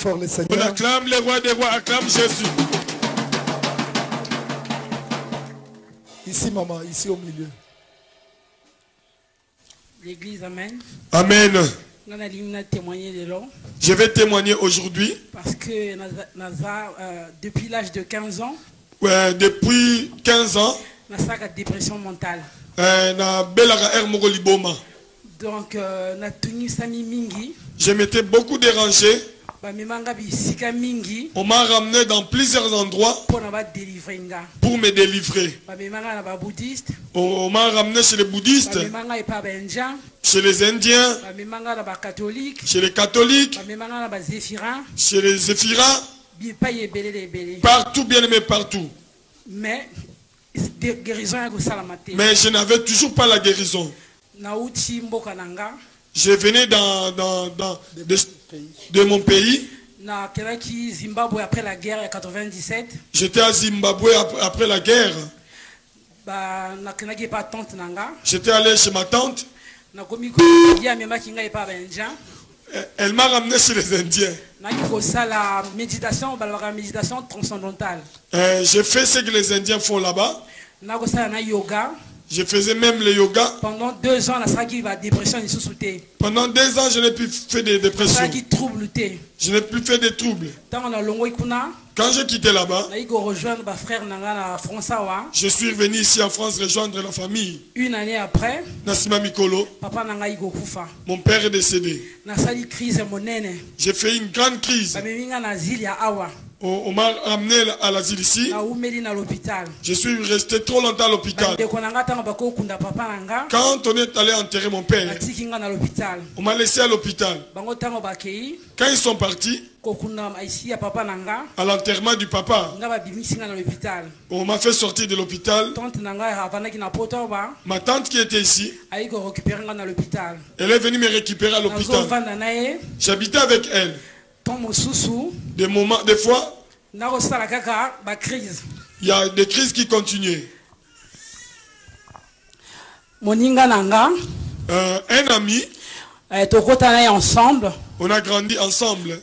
fort le Seigneur. On acclame le roi des rois, acclame Jésus. Ici, maman, ici au milieu. L'église, amen. Amen. Je vais témoigner aujourd'hui. Parce que depuis l'âge de 15 ans, ouais, depuis 15 ans, j'ai une dépression mentale. Donc, je m'étais beaucoup dérangé. On m'a ramené dans plusieurs endroits pour me délivrer. On m'a ramené chez les bouddhistes, chez les Indiens, chez les catholiques, chez les zéphiras, partout, bien aimé, partout. Mais je n'avais toujours pas la guérison. Je venais de mon pays. Zimbabwe après la guerre en 97. J'étais à Zimbabwe après la guerre. J'étais allé chez ma tante. Elle m'a ramené chez les Indiens. La méditation transcendantale. J'ai fait ce que les Indiens font là-bas. Je faisais même le yoga. Pendant 2 ans, Pendant 2 ans, je n'ai plus fait de dépression. Je n'ai plus fait de troubles. Quand j'ai quitté là-bas, je suis venu ici en France rejoindre la famille. 1 année après, mon père est décédé. J'ai fait une grande crise. On m'a amené à l'asile ici. Je suis resté trop longtemps à l'hôpital. Quand on est allé enterrer mon père, on m'a laissé à l'hôpital. Quand ils sont partis, à l'enterrement du papa, on m'a fait sortir de l'hôpital. Ma tante qui était ici, elle est venue me récupérer à l'hôpital. J'habitais avec elle. Des fois, il y a des crises qui continuaient. Un ami, on a grandi ensemble.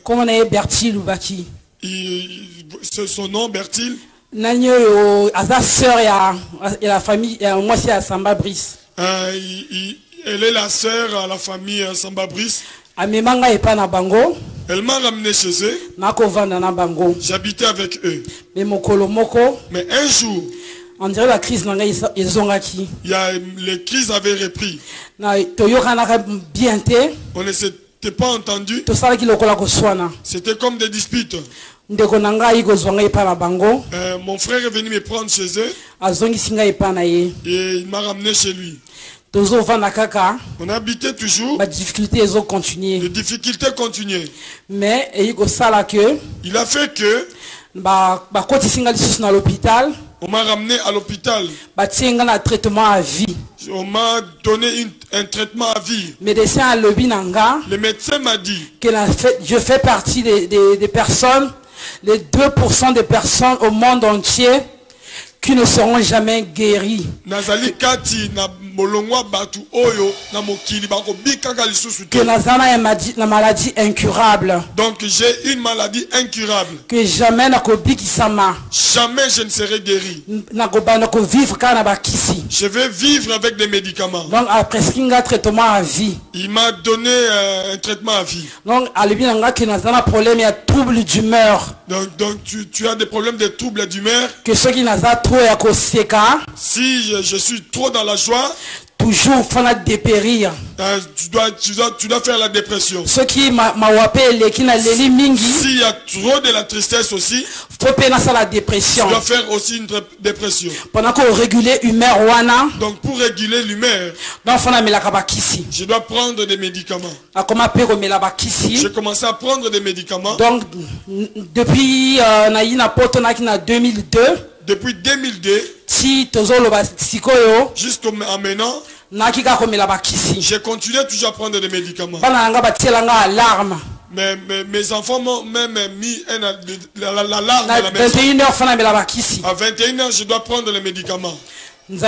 Son nom, Bertil. La famille, moi c'est à Samba Brice. Elle est la sœur à la famille Samba Brice. Elle m'a ramené chez eux. J'habitais avec eux. Mais un jour, on dirait la crise les crises avaient repris. On ne s'était pas entendu. C'était comme des disputes. Mon frère est venu me prendre chez eux. Et il m'a ramené chez lui. On habitait toujours. Les difficultés continuaient. Mais il a fait que on m'a ramené à l'hôpital. On m'a donné un traitement à vie. Le médecin m'a dit que je fais partie des personnes, les 2% des personnes au monde entier qui ne seront jamais guéris. Que la maladie incurable. Donc j'ai une maladie incurable. Que jamais je ne serai guéri. Je vais vivre avec des médicaments. Donc après un traitement à vie. Il m'a donné un traitement à vie. Donc problème, il y a trouble d'humeur. Donc tu as des problèmes de troubles d'humeur. Que ceux qui n'ont trop si je suis trop dans la joie, toujours faut la dépérir. Tu dois faire la dépression. Ceux qui s'il y a trop de la tristesse aussi, faut penser à la dépression. Tu dois faire aussi une dépression. Pendant qu'on régule l'humeur, donc pour réguler l'humeur, je dois prendre des médicaments. J'ai commencé à prendre des médicaments. Donc depuis 2002. Depuis 2002, jusqu'à maintenant, j'ai continué toujours à prendre des médicaments. Mais mes enfants m'ont même mis l'alarme à la maison. À 21h, je dois prendre les médicaments. Dieu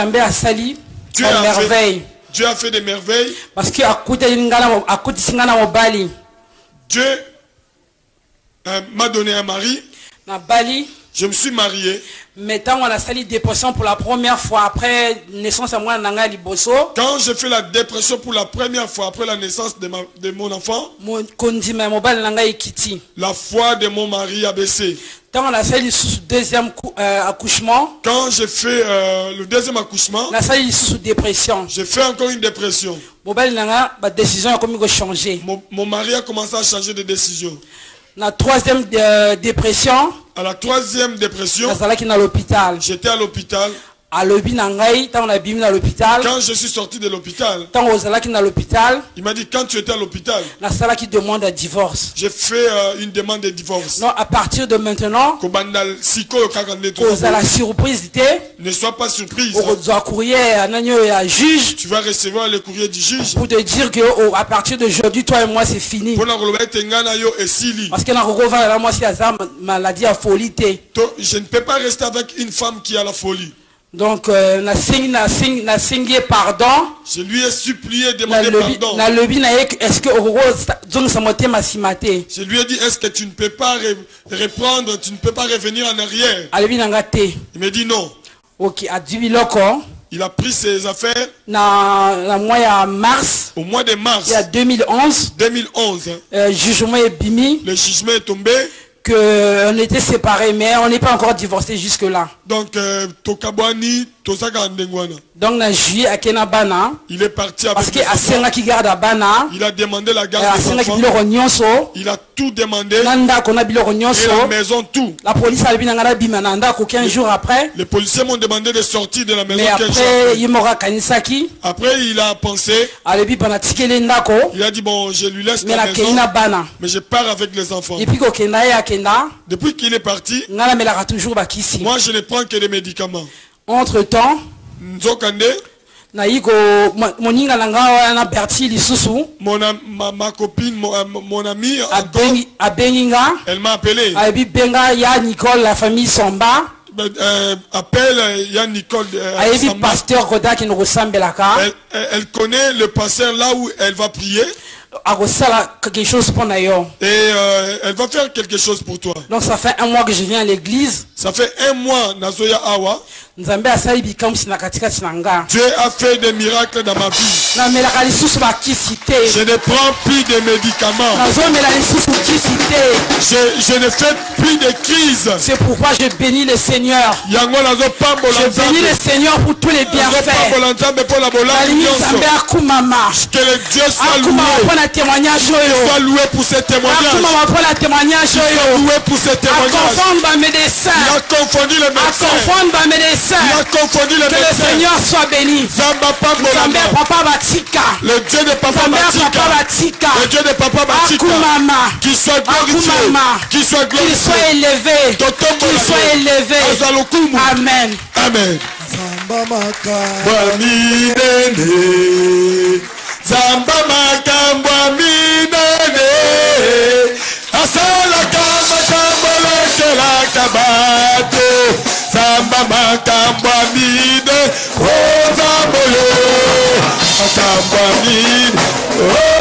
a fait des merveilles. Parce que m'a donné un mari. Na Bali. Je me suis marié. Mettant on a sali dépression pour la première fois après naissance à moi nanga liboso. Quand j'ai fait la dépression pour la première fois après la naissance de mon enfant, la foi de mon mari a baissé. Quand on a fait le deuxième accouchement, quand j'ai fait le deuxième accouchement, on a fait une dépression. J'ai fait encore une dépression. Mon mari a commencé à changer de décision. La troisième dépression. À la troisième dépression, j'étais à l'hôpital. Quand je suis sorti de l'hôpital, il m'a dit quand tu étais à l'hôpital, j'ai fait une demande de divorce. Non, à partir de maintenant, ne sois pas surprise. Tu vas recevoir le courrier du juge pour te dire que à partir d'aujourd'hui, toi et moi c'est fini. Parce que je ne peux pas rester avec une femme qui a la folie. Donc, pardon. Je lui ai supplié, demandé pardon. Je lui ai dit, est-ce que tu ne peux pas reprendre, tu ne peux pas revenir en arrière? Il me dit non. Ok, il a pris ses affaires. Au mois de mars. Il y a 2011. Jugement est bimi. Le jugement est tombé. On était séparés, mais on n'est pas encore divorcés jusque-là. Donc, donc, en juillet, à Kenabana, il est parti avec parce que qui garde à Bana, il a demandé la garde des enfants. Il a tout demandé. Et la maison, tout. La police a dit 15 jours après. Les policiers m'ont demandé de sortir de la maison. Mais après, il a pensé. Il a dit bon, je lui laisse la maison. Mais je pars avec les enfants. Depuis qu'il est parti, moi je ne prends que des médicaments. Entre temps, ma copine, mon amie, elle m'a appelé. La famille Samba. Appelle Yann Nicole. Elle connaît le pasteur là où elle va prier. Quelque chose pour et elle va faire quelque chose pour toi. Donc ça fait un mois que je viens à l'église. Ça fait un mois Nazoya Awa. Dieu a fait des miracles dans ma vie. Je ne prends plus de médicaments. Je ne fais plus de crise. C'est pourquoi je bénis le Seigneur. Je bénis le Seigneur pour tous les bienfaits. Que le Dieu soit loué. Témoignage soit loué pour ce témoignage. Il a confondu les médecins. Il a confondu les médecins. Que le Seigneur soit béni. Le Dieu de Papa Batika. Le Dieu de Papa Batika. Qui soit glorifié. Qui soit glorifié. Qu'il soit élevé. Qu'il soit élevé. Amen. Amen. Zamba makambwa minene asala kama lekela kabato Zamba makambwa mine oh Zambo yo makambwa mine oh